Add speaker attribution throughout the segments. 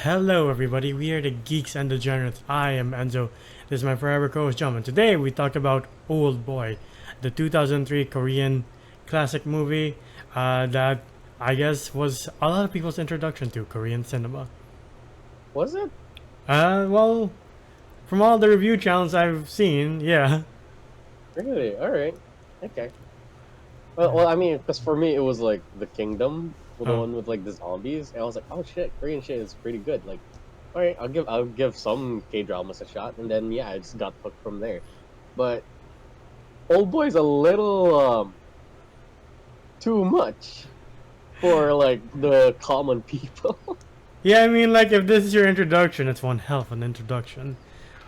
Speaker 1: Hello everybody, we are the Geeks and Degenerates. I am Enzo. This is my forever co-host John, and today we talk about Oldboy, the 2003 Korean classic movie that I guess was a lot of people's introduction to Korean cinema.
Speaker 2: Was it?
Speaker 1: Well, from all the review channels I've seen, yeah.
Speaker 2: Really? All right. Okay. Well, I mean, because for me it was like The Kingdom, the
Speaker 1: Oh,
Speaker 2: one with like the zombies, and I was like, oh shit, Korean shit is pretty good. Like, all right, I'll give some K dramas a shot, and then yeah, I just got hooked from there. But Oldboy's a little too much for like the common people.
Speaker 1: yeah. I mean, like if this is your introduction, it's one hell of an introduction.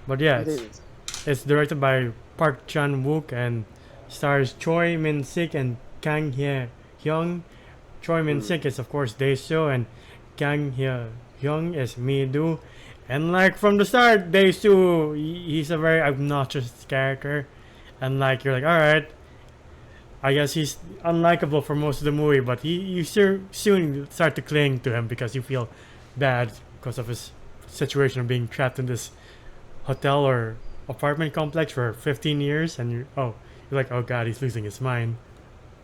Speaker 1: But yeah,
Speaker 2: It
Speaker 1: it's
Speaker 2: is.
Speaker 1: it's directed by Park Chan Wook and stars Choi Min Sik and Kang Hye Hyung. Choi Min
Speaker 2: Mm.
Speaker 1: Sik is of course Daeseo and Kang Hye Hyung is Mi Do. And like from the start, Daeseo he's a very obnoxious character, and like you're like, all right, I guess he's unlikable for most of the movie, but soon start to cling to him because you feel bad because of his situation of being trapped in this hotel or apartment complex for 15 years, and you're like, oh god, he's losing his mind.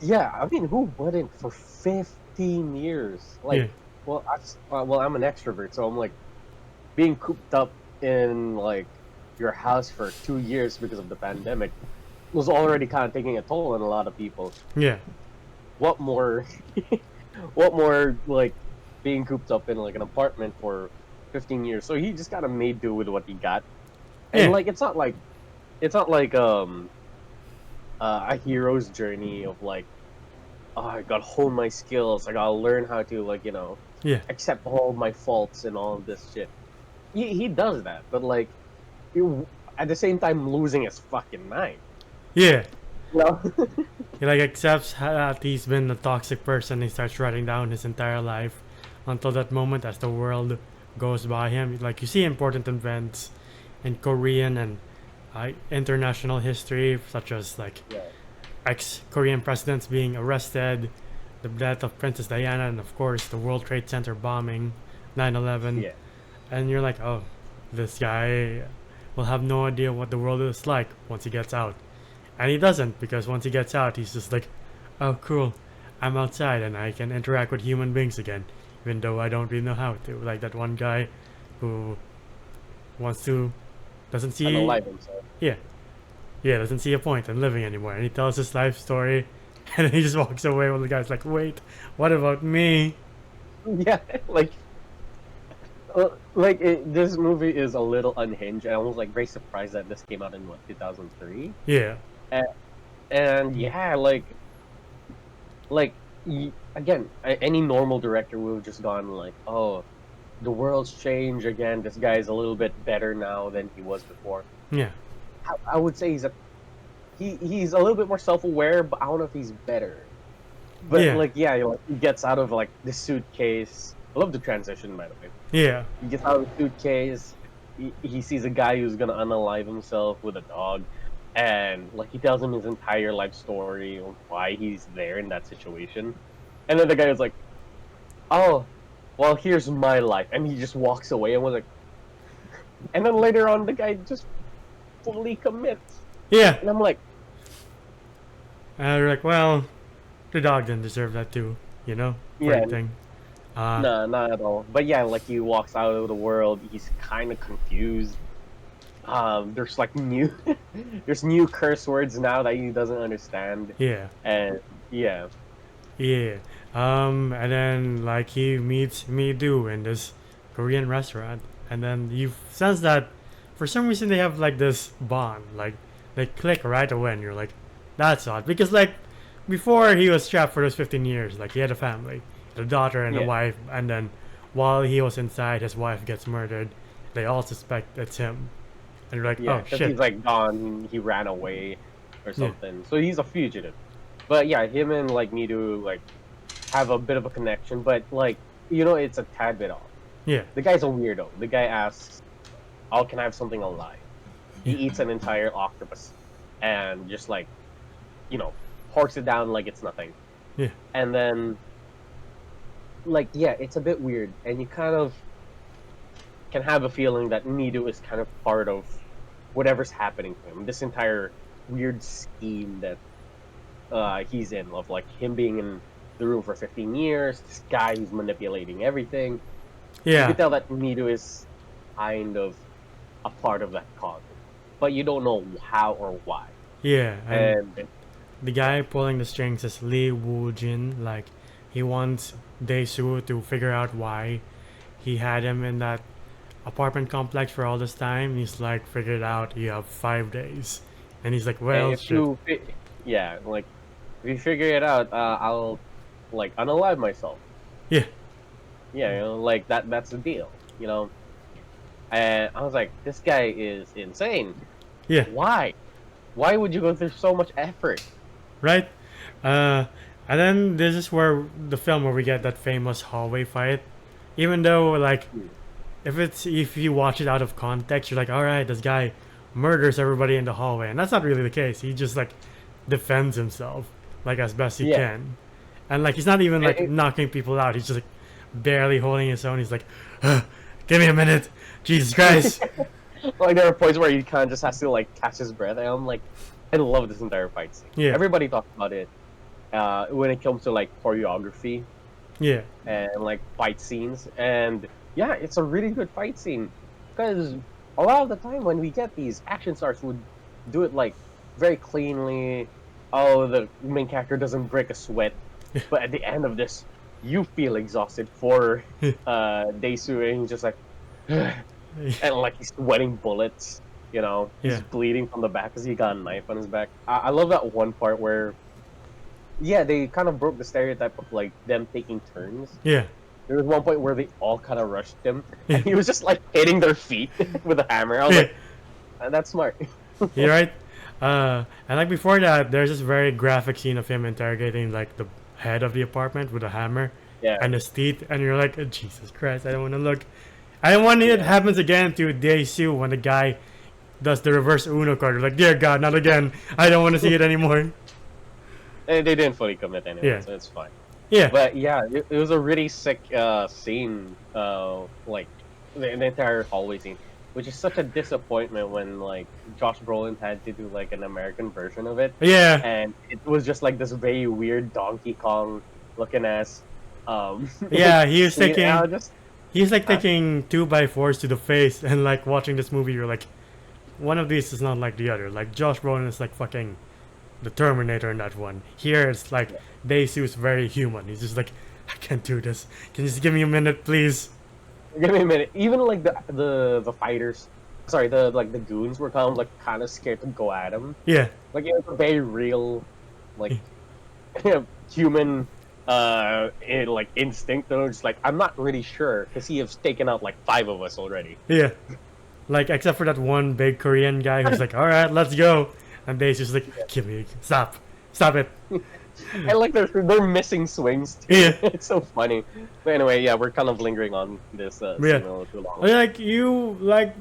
Speaker 2: Yeah, I mean, who wouldn't for 15 years?
Speaker 1: Yeah,
Speaker 2: Like, well, I'm an extrovert, so I'm like being cooped up in like your house for 2 years because of the pandemic was already kind of taking a toll on a lot of people.
Speaker 1: yeah,
Speaker 2: What more? What more like being cooped up in like an apartment for 15 years? So he just kind of made do with what he got, and
Speaker 1: yeah,
Speaker 2: like it's not like a hero's journey of like, oh, I gotta hone my skills. I gotta learn how to like
Speaker 1: yeah,
Speaker 2: accept all my faults and all of this shit. He does that, but like at the same time losing his fucking mind.
Speaker 1: yeah.
Speaker 2: You know?
Speaker 1: He like accepts that he's been a toxic person. He starts writing down his entire life until that moment as the world goes by him. Like you see important events in Korean and international history, such as like
Speaker 2: Yeah,
Speaker 1: ex-Korean presidents being arrested, the death of Princess Diana, and of course the World Trade Center bombing, 9/11,
Speaker 2: yeah,
Speaker 1: and you're like, oh, this guy will have no idea what the world is like once he gets out, and he doesn't because once he gets out, he's just like, oh, cool, I'm outside and I can interact with human beings again, even though I don't really know how to. Like that one guy who wants to doesn't see,
Speaker 2: unalive himself.
Speaker 1: yeah, yeah, doesn't see a point in living anymore. And he tells his life story, and then he just walks away when the guy's like, wait, what about me?
Speaker 2: Yeah, this movie is a little unhinged, and I was like very surprised that this came out in what 2003,
Speaker 1: Yeah,
Speaker 2: and, and yeah, like again, any normal director would have just gone like, oh, the world's changed again. This guy's a little bit better now than he was before.
Speaker 1: yeah,
Speaker 2: I would say he's a little bit more self-aware, but I don't know if he's better. But
Speaker 1: yeah,
Speaker 2: like yeah, he gets out of like the suitcase. I love the transition, by the way.
Speaker 1: yeah,
Speaker 2: He gets out of the suitcase. He sees a guy who's gonna unalive himself with a dog, and like he tells him his entire life story of why he's there in that situation. And then the guy is like, "Oh, well, here's my life," and he just walks away and was like. And then later on, the guy just fully commits,
Speaker 1: yeah.
Speaker 2: and I'm like,
Speaker 1: And they're like, well, the dog didn't deserve that too, for
Speaker 2: "Yeah,
Speaker 1: anything. Uh,
Speaker 2: nah, not at all." But yeah, like he walks out of the world. He's kind of confused. There's like new, there's new curse words now that he doesn't understand,
Speaker 1: yeah,
Speaker 2: and yeah,
Speaker 1: yeah. And then like he meets Me Do in this Korean restaurant, and then you sense that for some reason they have like this bond, like they click right away, and you're like, that's odd because like before he was trapped for those 15 years, like he had a family, a daughter and a
Speaker 2: yeah,
Speaker 1: wife, and then while he was inside, his wife gets murdered. They all suspect it's him, and you're like,
Speaker 2: yeah,
Speaker 1: oh
Speaker 2: because
Speaker 1: shit,
Speaker 2: he's like gone. He ran away or
Speaker 1: yeah,
Speaker 2: something, so he's a fugitive. But yeah, him and like Nidu like have a bit of a connection, but like it's a tad bit off.
Speaker 1: yeah,
Speaker 2: The guy's a weirdo. The guy asks, "Oh, can I have something alive?" He
Speaker 1: yeah,
Speaker 2: eats an entire octopus and just like you know horks it down like it's nothing.
Speaker 1: yeah,
Speaker 2: And then like yeah, it's a bit weird, and you kind of can have a feeling that Mido is kind of part of whatever's happening to him. This entire weird scheme that he's in, of like him being in the room for 15 years, this guy who's manipulating everything. You
Speaker 1: Yeah,
Speaker 2: can tell that Mido is kind of a part of that cause, but you don't know how or why.
Speaker 1: yeah, and
Speaker 2: And
Speaker 1: the guy pulling the strings is Lee Woo Jin. Like, he wants Dae-soo to figure out why he had him in that apartment complex for all this time. He's like, figure it out. You have 5 days, and he's like, well,
Speaker 2: if
Speaker 1: shit.
Speaker 2: yeah, like if you figure it out, I'll like unalive myself.
Speaker 1: Yeah,
Speaker 2: Yeah, like that's the deal, you know. And I was like, this guy is insane.
Speaker 1: yeah,
Speaker 2: Why? Why would you go through so much effort?
Speaker 1: right. And then this is where the film where we get that famous hallway fight. Even though, like, if you watch it out of context, you're like, all right, this guy murders everybody in the hallway, and that's not really the case. He just like defends himself like as best he
Speaker 2: Yeah.
Speaker 1: can, and like he's not even like
Speaker 2: It-
Speaker 1: knocking people out. He's just like barely holding his own. He's like, give me a minute, Jesus Christ.
Speaker 2: Like there are points where he kind of just has to like catch his breath. And I'm like, I love this entire fight scene.
Speaker 1: Yeah.
Speaker 2: Everybody talks about it when it comes to like choreography
Speaker 1: Yeah,
Speaker 2: and like fight scenes. And yeah, it's a really good fight scene because a lot of the time when we get these action stars would do it like very cleanly. Oh, the main character doesn't break a sweat, but at the end of this, you feel exhausted for Dae-soo, and he's just like, and like he's sweating bullets. You know, he's
Speaker 1: Yeah.
Speaker 2: bleeding from the back because he got a knife on his back. I love that one part where, yeah, they kind of broke the stereotype of like them taking turns.
Speaker 1: yeah,
Speaker 2: There was one point where they all kind of rushed him, and he was just like hitting their feet with a hammer. I was
Speaker 1: yeah.
Speaker 2: like, that's smart.
Speaker 1: You're right. And like before that, there's this very graphic scene of him interrogating like the head of the apartment with a hammer
Speaker 2: Yeah.
Speaker 1: and his teeth, and you're like, Jesus Christ, I don't want to look. I don't want it happens again to Dae-soo when the guy does the reverse Uno card. You're like, dear God, not again. I don't want to see it anymore.
Speaker 2: They didn't fully commit anyway,
Speaker 1: Yeah.
Speaker 2: so it's fine.
Speaker 1: Yeah,
Speaker 2: But yeah, it was a really sick scene, like the entire hallway scene, which is such a disappointment when like Josh Brolin had to do like an American version of it,
Speaker 1: yeah,
Speaker 2: and it was just like this very weird Donkey Kong looking ass.
Speaker 1: yeah. He was
Speaker 2: scene, and I
Speaker 1: taking,
Speaker 2: was just
Speaker 1: he's like taking 2x4s to the face, and like watching this movie, you're like, one of these is not like the other. Like Josh Brolin is like fucking the Terminator in that one. Here it's like Dae-soo is very human. He's just like, I can't do this. Can you just give me a minute, please?
Speaker 2: give me a minute. Even like the fighters, sorry, the like the goons were kind of scared to go at him.
Speaker 1: Yeah,
Speaker 2: Like it was a very real, like human, like instinct. Though, just like I'm not really sure because he has taken out like 5 of us already.
Speaker 1: yeah. Like except for that one big Korean guy who's like, all right, let's go, and Dae-soo's like, give me, stop it.
Speaker 2: And like they're missing swings. Too.
Speaker 1: Yeah.
Speaker 2: It's so funny. But anyway, yeah, we're kind of lingering on this scene
Speaker 1: Yeah.
Speaker 2: a little too long.
Speaker 1: Like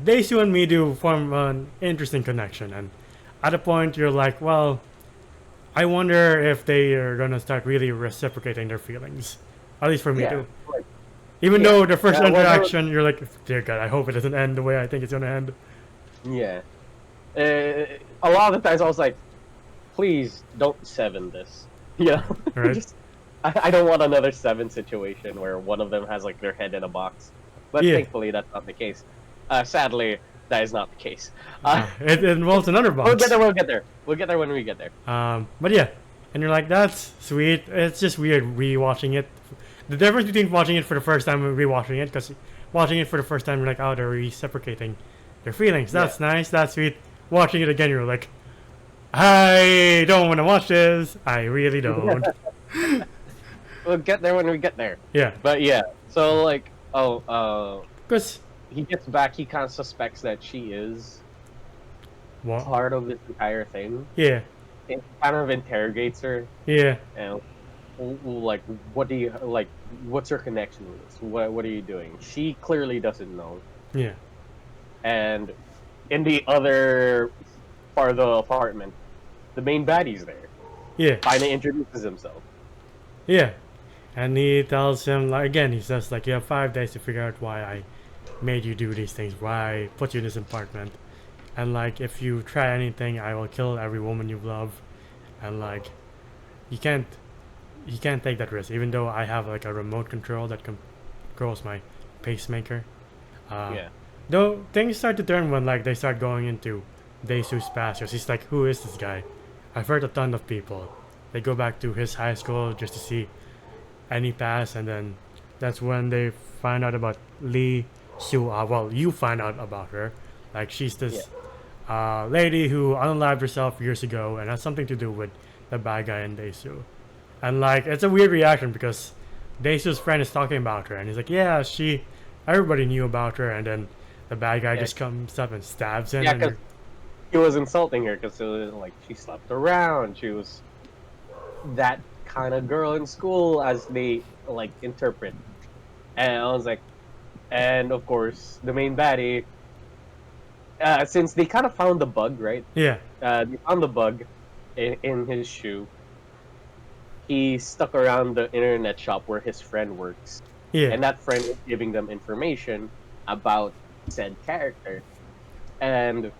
Speaker 1: Dae-soo and me do form an interesting connection, and at a point you're like, well, I wonder if they are gonna start really reciprocating their feelings. At least for me
Speaker 2: Yeah.
Speaker 1: too.
Speaker 2: Like,
Speaker 1: Even
Speaker 2: Yeah.
Speaker 1: though the first
Speaker 2: Yeah, well,
Speaker 1: interaction, you're like, dear God, I hope it doesn't end the way I think it's gonna end.
Speaker 2: yeah. A lot of the times I was like, please don't 7 this. You know?
Speaker 1: Right.
Speaker 2: Just, I don't want another 7 situation where one of them has like their head in a box. But
Speaker 1: Yeah.
Speaker 2: thankfully that's not the case. Sadly, that is not the case.
Speaker 1: It involves another box.
Speaker 2: We'll get there, we'll get there. We'll get there when we get there.
Speaker 1: But yeah, and you're like, that's sweet. It's just weird rewatching it. The difference between watching it for the first time and rewatching it, because watching it for the first time, you're like, oh, they're reciprocating their feelings. That's nice. That's sweet. Watching it again, you're like, I don't want to watch this. I really don't.
Speaker 2: We'll get there when we get there.
Speaker 1: Yeah,
Speaker 2: But yeah, so like,
Speaker 1: because
Speaker 2: he gets back, he kind of suspects that she is
Speaker 1: what?
Speaker 2: part of this entire thing.
Speaker 1: Yeah,
Speaker 2: It kind of interrogates her,
Speaker 1: yeah,
Speaker 2: and like, what do you like? What's your connection with this? What are you doing? She clearly doesn't know.
Speaker 1: yeah,
Speaker 2: And in the other part of the apartment, the main baddie's there.
Speaker 1: yeah,
Speaker 2: Finally introduces himself.
Speaker 1: yeah. And he tells him, like, again, he says, like, you have 5 days to figure out why I made you do these things? Why put you in this apartment? And like, if you try anything, I will kill every woman you love. And like, you can't, you can't take that risk. Even though I have like a remote control that controls my pacemaker.
Speaker 2: Yeah.
Speaker 1: Though things start to turn when like they start going into Daisu's past. Because he's like, who is this guy? I've heard a ton of people. They go back to his high school just to see any pass, and then that's when they find out about Lee Soo. Well, you find out about her. Like she's this lady who unalived herself years ago, and has something to do with the bad guy in Daisu. And like, it's a weird reaction because Daisu's friend is talking about her, and he's like, "Yeah, she." Everybody knew about her, and then the bad guy just comes up and stabs him.
Speaker 2: Yeah,
Speaker 1: And
Speaker 2: because he was insulting her because it was like she slept around. She was that kind of girl in school, as they like interpret. And I was like, and of course, the main baddie. Since they kind of found the bug, right?
Speaker 1: yeah,
Speaker 2: They found the bug in his shoe. He stuck around the internet shop where his friend works,
Speaker 1: yeah,
Speaker 2: and that friend is giving them information about said character. And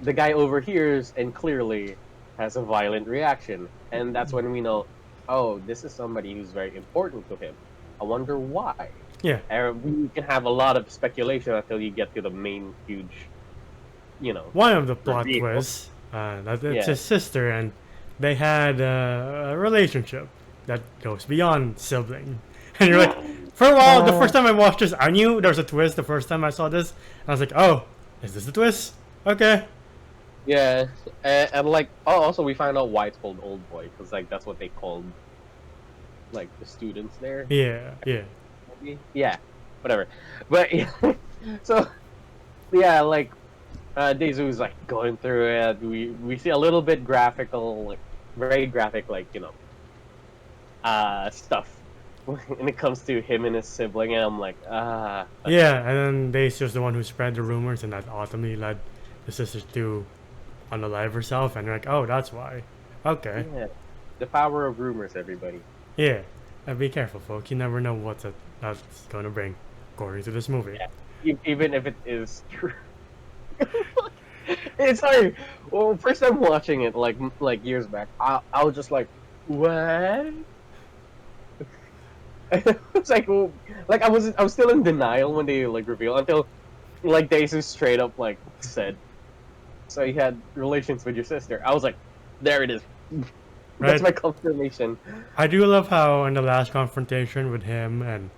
Speaker 2: the guy overhears and clearly has a violent reaction. And that's when we know, oh, this is somebody who's very important to him. I wonder why.
Speaker 1: yeah.
Speaker 2: And we can have a lot of speculation until you get to the main huge,
Speaker 1: One of the plot
Speaker 2: reveal.
Speaker 1: twists that it's
Speaker 2: Yeah.
Speaker 1: his sister, and they had a relationship that goes beyond sibling. And you're like, for a while, the first time I watched this, I knew there was a twist. The first time I saw this, I was like, oh, is this a twist? Okay.
Speaker 2: Yeah, and like, oh, also we find out why it's called Oldboy, because like that's what they called like the students there.
Speaker 1: Yeah, yeah,
Speaker 2: Maybe? Yeah, whatever. But yeah, so yeah, like Daizu's like going through it. We see a little bit graphical, like very graphic, like stuff when it comes to him and his sibling, and I'm like,
Speaker 1: yeah. And then Daisy was the one who spread the rumors, and that ultimately led the sisters to unalive herself. And you're like, oh, that's why. Okay.
Speaker 2: yeah, the power of rumors, everybody.
Speaker 1: Yeah. And be careful, folks. You never know what that's going to bring, according to this movie.
Speaker 2: Yeah. Even if it is true. It's hard. Well, first time watching it, like years back, I was just like, what? It's like, well, like I was still in denial when they like revealed until like Daisy straight up like said, so you had relations with your sister. I was like, there it is. That's my confirmation.
Speaker 1: I do love how in the last confrontation with him and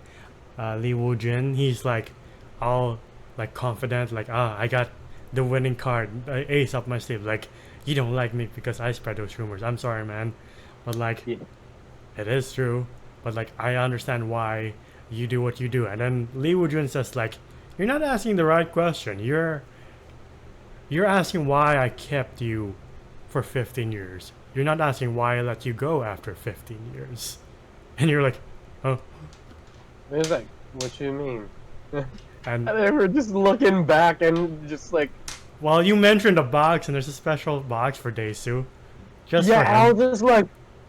Speaker 1: Lee Woo Jin, he's like all like confident, like I got the winning card, ace up my sleeve. Like you don't like me because I spread those rumors. I'm sorry, man, but like
Speaker 2: Yeah.
Speaker 1: it is true. But like I understand why you do what you do. And then Lee Woo Jin says like, you're not asking the right question. You're asking why I kept you for 15 years. You're not asking why I let you go after 15 years. And you're like, oh.
Speaker 2: It's like, what you mean?
Speaker 1: And
Speaker 2: And they were just looking back and just like,
Speaker 1: while you mentioned a box, and there's a special box for Daisu, just
Speaker 2: yeah,
Speaker 1: for
Speaker 2: I
Speaker 1: him.
Speaker 2: was just like,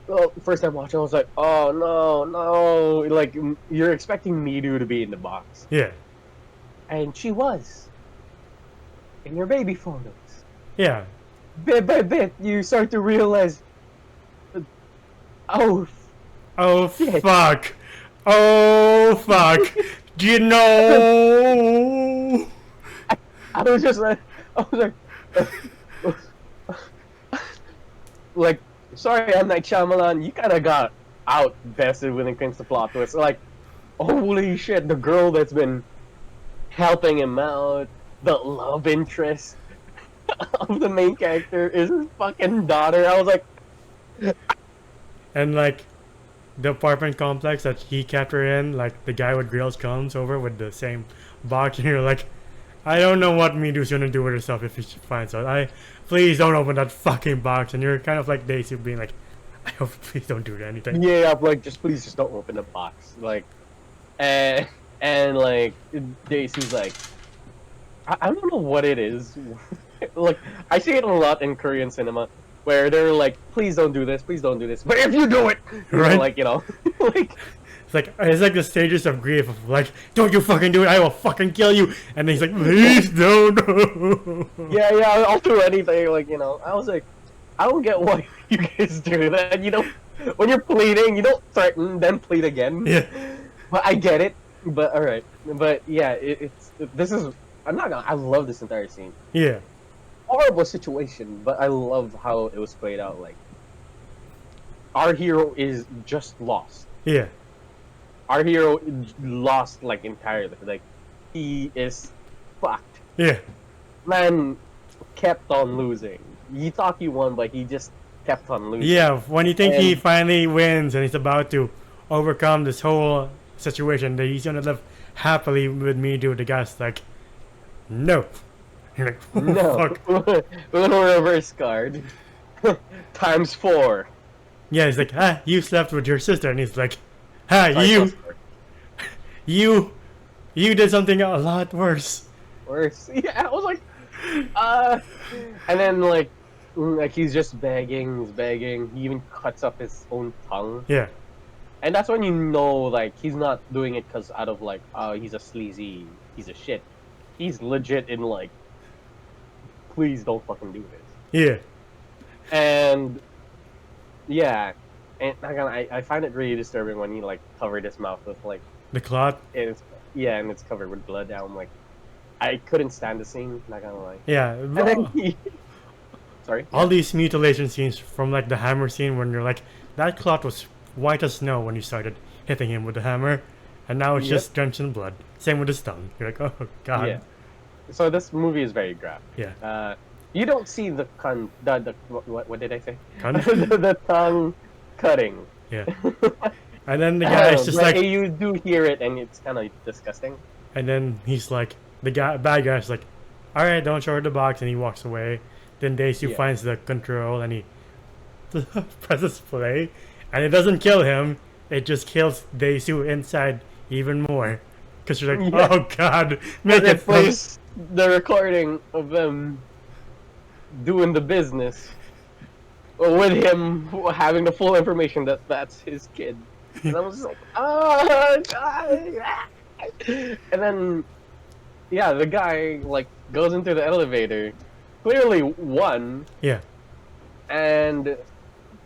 Speaker 2: oh, first time watching, I was like, oh no, like you're expecting Midu to be in the box,
Speaker 1: Yeah,
Speaker 2: and she was in your baby photos.
Speaker 1: yeah.
Speaker 2: Bit by bit, you start to realize, oh,
Speaker 1: Oh
Speaker 2: Shit.
Speaker 1: fuck. Oh fuck. Do you know?
Speaker 2: I was just like, like, sorry, M. Night Shyamalan, you kind of got out-bested when it comes to plot twists. Like, holy shit, the girl that's been helping him out, the love interest of the main character is his fucking daughter. I was like,
Speaker 1: And like the apartment complex that he kept her in, like the guy with grills comes over with the same box, and you're like, I don't know what Midu's gonna do with herself if she finds out. Please don't open that fucking box. And you're kind of like Daisy being like, I hope please don't do anything.
Speaker 2: yeah, I'm like, please just don't open the box. Like, and like, Daisy's like, I don't know what it is. Like, I see it a lot in Korean cinema where they're like, please don't do this, but if you do it,
Speaker 1: Right.
Speaker 2: like, like,
Speaker 1: it's like the stages of grief of like, don't you fucking do it, I will fucking kill you. And then he's like, please don't.
Speaker 2: Yeah, I'll do anything. Like, you know, I was like, I don't get why you guys do that. You know, when you're pleading, you don't threaten, then plead again.
Speaker 1: Yeah.
Speaker 2: But I get it. But all right. But yeah, this is. I'm not gonna. I love this entire scene.
Speaker 1: Yeah.
Speaker 2: Horrible situation, but I love how it was played out. Like, our hero is just lost.
Speaker 1: Yeah.
Speaker 2: Our hero lost like entirely. Like, he is fucked.
Speaker 1: Yeah.
Speaker 2: Man kept on losing. He thought he won, but he just kept on losing.
Speaker 1: Yeah, when you think he finally wins and he's about to overcome this whole situation, that he's gonna live happily with me, dude, the guy's like, no. You're like, oh,
Speaker 2: No.
Speaker 1: fuck.
Speaker 2: Little reverse card. Times 4.
Speaker 1: Yeah, he's like, you slept with your sister, and he's like, you did something a lot worse.
Speaker 2: Worse. Yeah, I was like, and then like he's just begging, he's begging. He even cuts up his own tongue.
Speaker 1: Yeah.
Speaker 2: And that's when you know, like, he's not doing it because out of like, oh, he's a sleazy piece of shit. He's legit in like, please don't fucking do this.
Speaker 1: Yeah.
Speaker 2: And yeah, and I find it really disturbing when he like covered his mouth with like
Speaker 1: The clot.
Speaker 2: and it's covered with blood. I'm like, I couldn't stand the scene. Not gonna lie.
Speaker 1: Yeah.
Speaker 2: And then he, sorry.
Speaker 1: All these mutilation scenes from like the hammer scene when you're like, that clot was white as snow when you started hitting him with the hammer, and now it's just drenched in blood. Same with his tongue. You're like, oh god.
Speaker 2: Yeah. So this movie is very graphic.
Speaker 1: Yeah.
Speaker 2: You don't see the what did I say?
Speaker 1: Cunt?
Speaker 2: the tongue cutting.
Speaker 1: Yeah. And then the guy's just like,
Speaker 2: you do hear it, and it's kind of disgusting.
Speaker 1: and then he's like, bad guy's like, all right, don't show her the box, and he walks away. Then Daisy finds the control, and he presses play, and it doesn't kill him. It just kills Daisy inside even more, because you're like, oh god, make
Speaker 2: it
Speaker 1: it
Speaker 2: plays the recording of them doing the business with him having the full information that that's his kid. And I was just like, oh god. And then yeah, the guy like goes into the elevator, clearly won.
Speaker 1: Yeah.
Speaker 2: And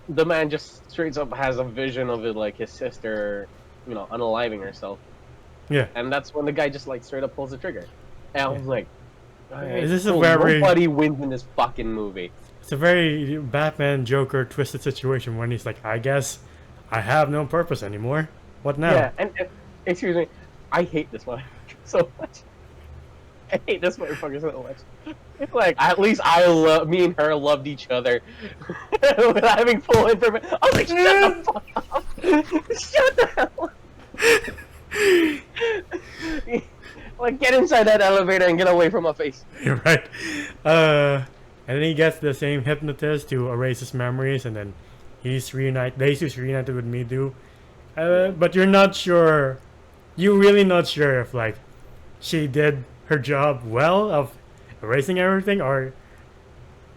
Speaker 2: the man just straight up has a vision of it, like his sister, you know, unaliving herself.
Speaker 1: Yeah.
Speaker 2: And that's when the guy just like straight up pulls the trigger. And I was like,
Speaker 1: Is this a very...
Speaker 2: nobody wins in this fucking movie.
Speaker 1: It's a very Batman Joker twisted situation when he's like, I guess I have no purpose anymore. What now?
Speaker 2: Yeah, and excuse me, I hate this motherfucker so much. I hate this motherfucker so much. It's like, at least me and her loved each other without having full information. I was like, shut the fuck up! Shut the hell up! Like, get inside that elevator and get away from my face.
Speaker 1: You're right. And then he gets the same hypnotist to erase his memories, and then he's reunited with Midu. But you're not sure. You're really not sure if like she did her job well of erasing everything, or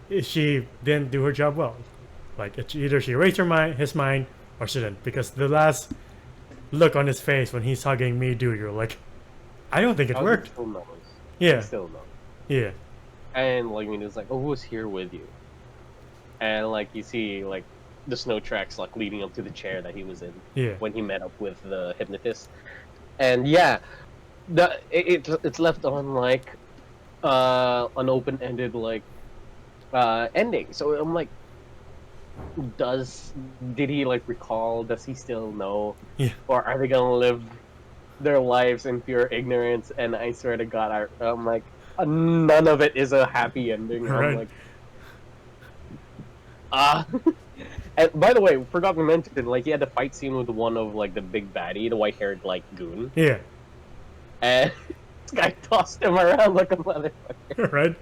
Speaker 1: if she didn't do her job well. Like it's either she erased his mind, or she didn't. Because the last look on his face when he's hugging Midu, you're like, I don't think it worked.
Speaker 2: Still knows.
Speaker 1: Yeah.
Speaker 2: He still knows.
Speaker 1: Yeah.
Speaker 2: And like when it's like, oh, who's here with you? And like you see like the snow tracks like leading up to the chair that he was in when he met up with the hypnotist. And yeah, it's left on like an open-ended like ending. So I'm like, did he like recall? Does he still know?
Speaker 1: Yeah.
Speaker 2: Or are they gonna live their lives in pure ignorance? And I swear to God, I'm like, none of it is a happy ending.
Speaker 1: Right.
Speaker 2: I'm like, and by the way, forgot to mention, like he had a fight scene with one of like the big baddie, the white-haired like goon.
Speaker 1: Yeah.
Speaker 2: And this guy tossed him around like a motherfucker.
Speaker 1: Right.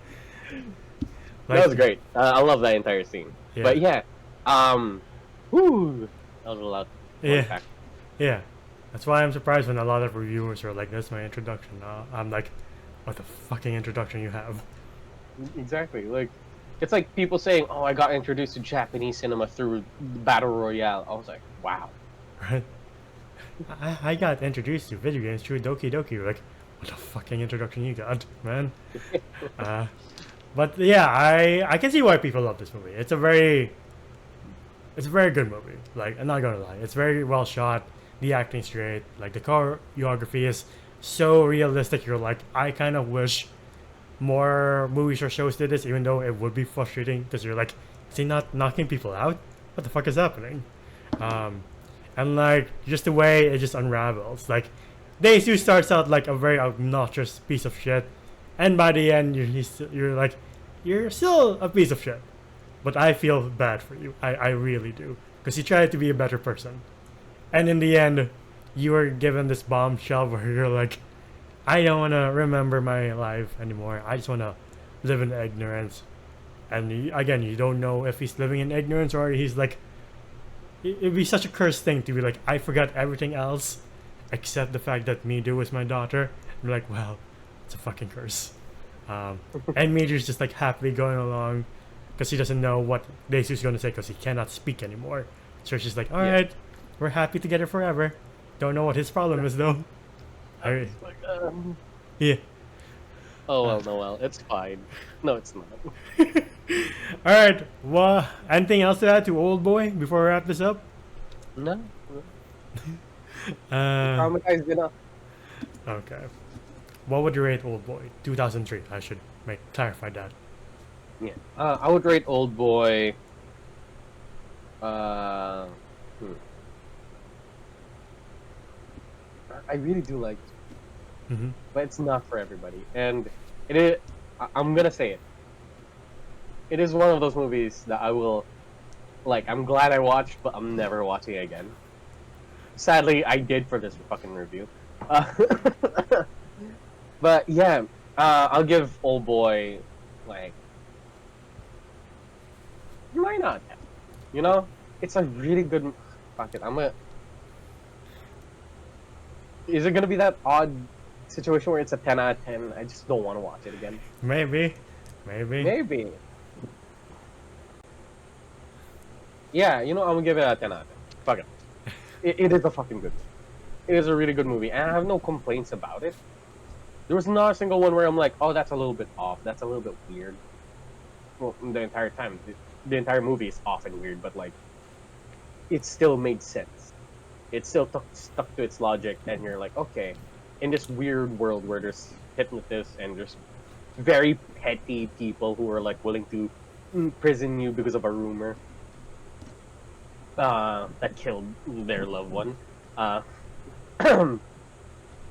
Speaker 1: Like,
Speaker 2: that was great. I love that entire scene.
Speaker 1: Yeah.
Speaker 2: But yeah, whew, that was a lot.
Speaker 1: Yeah. Yeah. That's why I'm surprised when a lot of reviewers are like, "This is my introduction." I'm like, "What the fucking introduction you have?"
Speaker 2: Exactly. Like, it's like people saying, "Oh, I got introduced to Japanese cinema through Battle Royale." I was like, "Wow."
Speaker 1: Right. I got introduced to video games through Doki Doki. Like, what a fucking introduction you got, man. Uh, but yeah, I can see why people love this movie. It's a very good movie. Like, I'm not gonna lie, it's very well shot. The acting's great. Like, the choreography is so realistic. You're like, I kind of wish more movies or shows did this, even though it would be frustrating because you're like, is he not knocking people out? What the fuck is happening? And like, just the way it just unravels. Like, Days 2 starts out like a very obnoxious piece of shit, and by the end, you're like, you're still a piece of shit. But I feel bad for you. I really do. Because you tried to be a better person. And in the end, you were given this bombshell where you're like, I don't want to remember my life anymore. I just want to live in ignorance. And again, you don't know if he's living in ignorance or he's like, it'd be such a cursed thing to be like, I forgot everything else except the fact that Midu is my daughter. I'm like, well, it's a fucking curse. And Midu's just like happily going along because he doesn't know what Deisu's going to say because he cannot speak anymore. So she's like, alright, we're happy together forever. Don't know what his problem is though.
Speaker 2: Like,
Speaker 1: Yeah.
Speaker 2: oh well, no well, it's fine. No, it's not.
Speaker 1: Alright, well, anything else to add to Oldboy before we wrap this up?
Speaker 2: No.
Speaker 1: Uh,
Speaker 2: Traumatized enough.
Speaker 1: okay. What would you rate Oldboy? 2003, I should clarify that.
Speaker 2: Yeah. I would rate Oldboy. I really do like it,
Speaker 1: Mm-hmm.
Speaker 2: but it's not for everybody. And it is. I'm gonna say it. It is one of those movies that I will, like. I'm glad I watched, but I'm never watching it again. Sadly, I did for this fucking review. But yeah, I'll give Oldboy like 9 out of 10. You know, it's a really good. Fuck it, I'm gonna. Is it gonna be that odd situation where it's a 10 out of 10? I just don't want to watch it again.
Speaker 1: Maybe.
Speaker 2: Maybe. Yeah, you know, I'm gonna give it a 10 out of 10. Fuck it. It is a fucking good movie. It is a really good movie, and I have no complaints about it. There was not a single one where I'm like, oh, that's a little bit off. That's a little bit weird. Well, the entire time, the entire movie is off and weird, but like, it still made sense. It still stuck to its logic, and you're like, okay, in this weird world where there's hypnotists and there's very petty people who are like willing to imprison you because of a rumor that killed their loved one.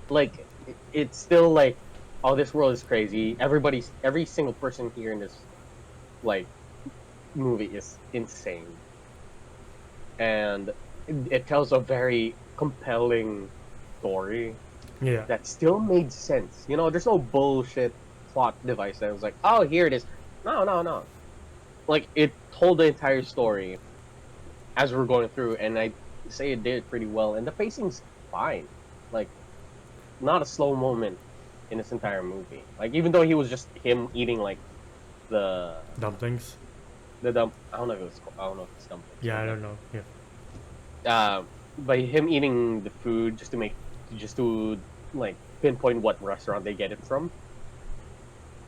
Speaker 2: Like, it's still like, oh, this world is crazy. Every single person here in this like movie is insane, and it tells a very compelling story
Speaker 1: Yeah.
Speaker 2: that still made sense. You know, there's no bullshit plot device that was like, oh, here it is. No. Like, it told the entire story as we're going through, and I say it did pretty well. And the pacing's fine. Like, not a slow moment in this entire movie. Like, even though he was just him eating like the
Speaker 1: Dumplings.
Speaker 2: I don't know if it's dumplings.
Speaker 1: Yeah, I don't know. Yeah.
Speaker 2: By him eating the food just to like pinpoint what restaurant they get it from,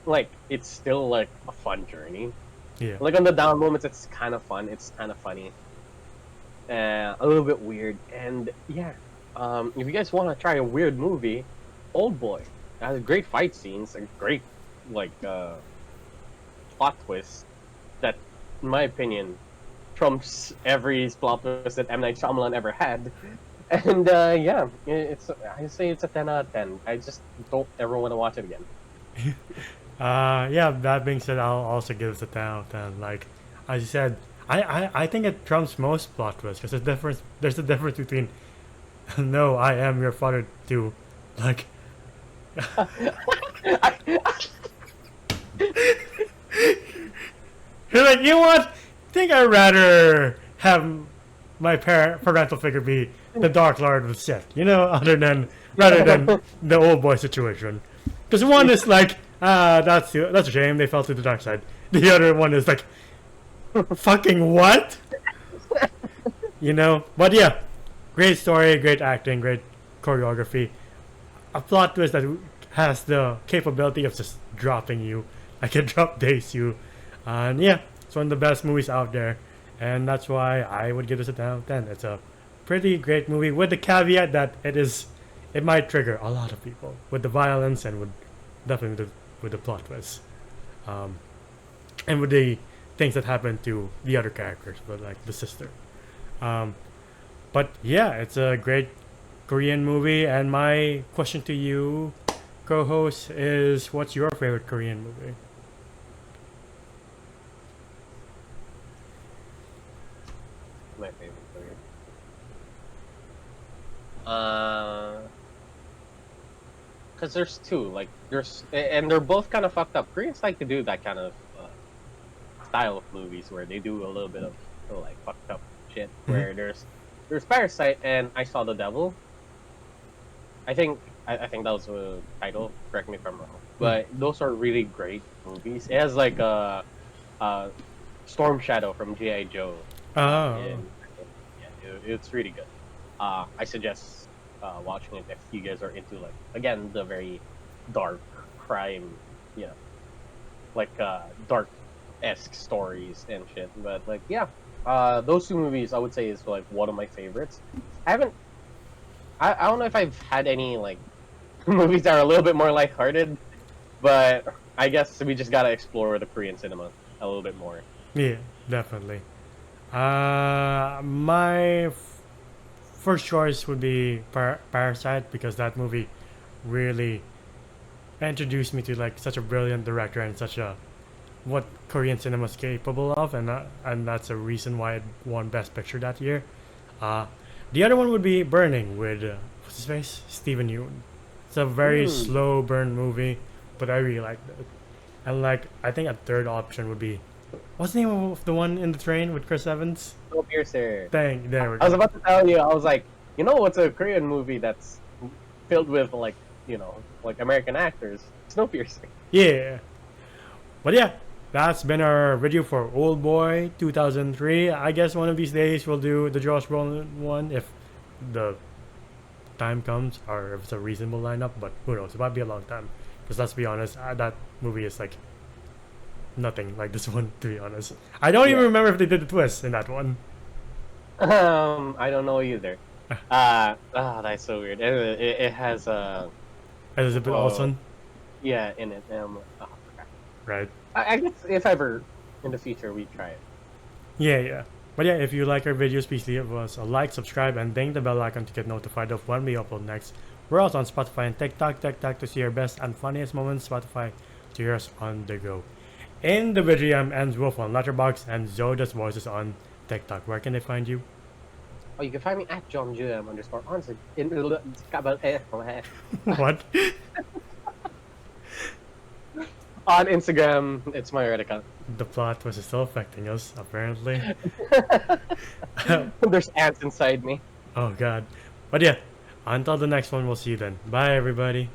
Speaker 2: like, it's still like a fun journey.
Speaker 1: Yeah.
Speaker 2: Like, on the down moments, it's kind of fun. It's kind of funny, a little bit weird, and yeah. If you guys want to try a weird movie, Oldboy. It has great fight scenes, a great like plot twist that, in my opinion, trumps every plot twist that M. Night Shyamalan ever had. And yeah, I say it's a 10 out of 10. I just don't ever want to watch it again.
Speaker 1: Yeah, that being said, I'll also give it a 10 out of 10. Like, as you said, I think it trumps most plot twists because there's a difference between no, I am your father to like you're like, you know what? I think I'd rather have my parental figure be the Dark Lord of Sith, you know, rather than the old boy situation. Because one is like, that's a shame, they fell to the dark side. The other one is like, fucking what? You know? But yeah, Great story, great acting, great choreography. A plot twist that has the capability of just dropping you, like it drop days you. And yeah, it's one of the best movies out there, and that's why I would give this a 10 out of 10. It's a pretty great movie with the caveat that it might trigger a lot of people with the violence and with definitely with the plot twist, um, and with the things that happen to the other characters, but like the sister. Um, but yeah, it's a great Korean movie. And my question to you, co-host, is what's your favorite Korean movie?
Speaker 2: My favorite Korean. Because there's two, like and they're both kind of fucked up. Koreans like to do that kind of style of movies where they do a little bit of like fucked up shit. Where there's Parasite and I Saw the Devil. I think that was the title. Correct me if I'm wrong. But those are really great movies. It has like a Storm Shadow from G.I. Joe.
Speaker 1: Oh,
Speaker 2: Yeah, it's really good. I suggest watching it if you guys are into like again the very dark crime, you know, like dark esque stories and shit. But like yeah, those two movies I would say is like one of my favorites. I haven't. I don't know if I've had any like movies that are a little bit more lighthearted, but I guess we just gotta explore the Korean cinema a little bit more.
Speaker 1: yeah, definitely. My first choice would be Parasite because that movie really introduced me to like such a brilliant director and such a what Korean cinema is capable of, and that's a reason why it won Best Picture that year. Uh, the other one would be Burning with what's his face, Steven Yeun. It's a very slow burn movie, but I really liked it. And like I think a third option would be what's the name of the one in the train with Chris Evans?
Speaker 2: Snowpiercer.
Speaker 1: There we
Speaker 2: I was
Speaker 1: go.
Speaker 2: about to tell you. I was like, you know, what's a Korean movie that's filled with like like American actors? Snowpiercer.
Speaker 1: Yeah. But yeah, that's been our video for Oldboy 2003. I guess one of these days we'll do the Josh Brolin one if the time comes or if it's a reasonable lineup. But who knows? It might be a long time. Because let's be honest, that movie is like nothing like this one. To be honest, I don't even remember if they did the twist in that one.
Speaker 2: I don't know either. That's so weird. It has
Speaker 1: Elizabeth Olsen,
Speaker 2: yeah, in it. Oh, crap.
Speaker 1: right?
Speaker 2: I guess if ever in the future we try it.
Speaker 1: Yeah. But yeah, if you like our videos, please leave us a like, subscribe, and ding the bell icon to get notified of when we upload next. We're also on Spotify and TikTok to see our best and funniest moments. Spotify to hear us on the go. Individual and Wolf on Letterboxd and Zoda's Voices on TikTok. Where can they find you?
Speaker 2: Oh, you can find me at JohnJM_on in
Speaker 1: What?
Speaker 2: on Instagram. It's my Reddit account.
Speaker 1: The plot was still affecting us, apparently.
Speaker 2: There's ants inside me.
Speaker 1: Oh god. But yeah, until the next one, we'll see you then. Bye, everybody.